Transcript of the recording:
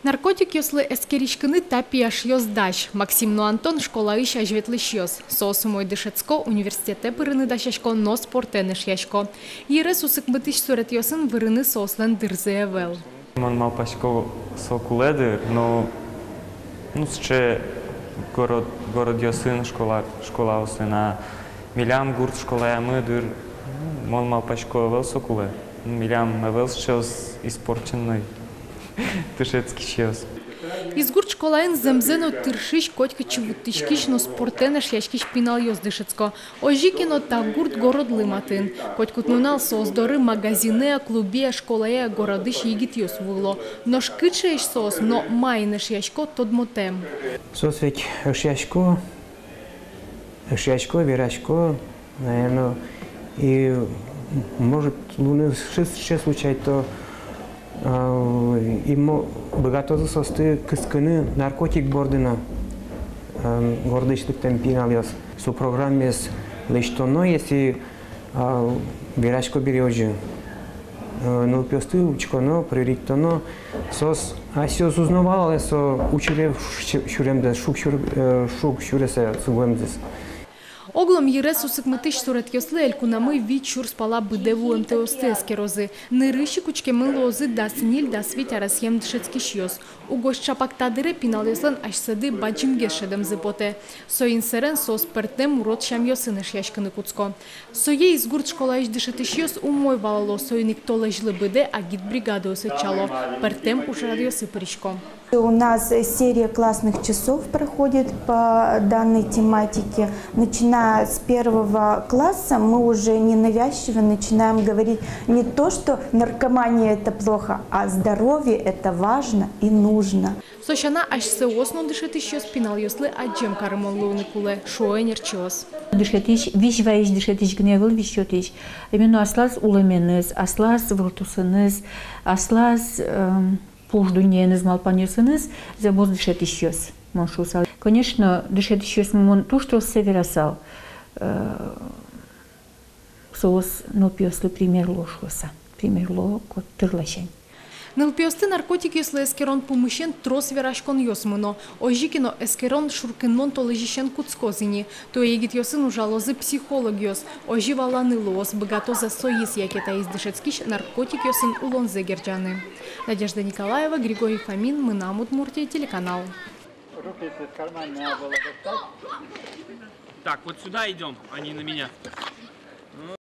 Наркотик ёслы эскеричкыны тапияш ёздаш. Максим Антон школа иш ажветлыш ёс. Соосумой дышецко университете пырыны дашашко, но спортенеш яшко. Ерес усыкмытыш сурет ёсын вырыны соослен дырзеевел. Он мал пашко сокуледыр, но ще город ёсын школа усына. Милям гурт школа ямыдыр, он мал пашко вел сокуле. Милям вел щось испорченный. Тышецкий щось. Из гурт школаин земзено тыршиш котька чевутышкиш, но спортенеш яшкиш пинал ёс дышецко. Ожикино та гурт город лыматын. Котькут нунал создоры магазине, клубе, школае, городыш егит ёс вуло. Но шкычеш сос, но майнеш яшко тодмотем. Сос ведь яшко, верашко, наверное, и может луны ще случай то имо богато состы кыскыны наркотик бордына гордышлык темпинал яс со программе с лештоно если верашко берёжи но пёсты учконо приоритетно сос асёс узнавал со училе шуремде шук шуресе сугемдес. Оглом ерес усыкмытыш сурет ёслы элькунамы вид чур спала быдеву МТОСТС керозы. Нырыщи кучкемы лозы да сниль да свить арасьем дышецкиш ёс. Угош чапактадыре пинал ёслын ашсады баджимге шедем зыпоте. Соин серен сос пертем урод шам ёсынеш яшкыны куцко. Сое из гурт школа иш дышетыш ёс умой валало соиник толежлы быде агит бригаду осычало. Пертем ушрад ёсы паричко. У нас серия классных часов проходит по данной тематике. Начиная с 1 класса мы уже ненавязчиво начинаем говорить не то, что наркомания это плохо, а здоровье это важно и нужно. Сошана аж се осно дышетыш ёс пинал ёслы аджем карымонлуны куле шоенер чёс. Дышетыш, виш ваиш дышетыш гневыл вишётыш. Именно аслаз улеменыз, аслаз вылтусыныз, аслаз пуждуньеныз малпаньёсыныз, забоз дышетыш ёс. Конечно, дышетыш ёс мон ту, что северасал. Соос нопиослы примерло шоса. Примерло кот тырлашень. Нылпиосты наркотик ёслы эскерон помыщен трос верашкон ёсмыно. Ожикино эскерон шуркенмон толежищен куцкозини. То егит ёсын ужалозы психолог ёс. Оживала нылоос богатоза соис якета из дышецкиш наркотик ёсын улон зегерджаны. Надежда Николаева, Григорий Фомин, Мынам Удмуртия, телеканал. Так, вот сюда идем, а не на меня.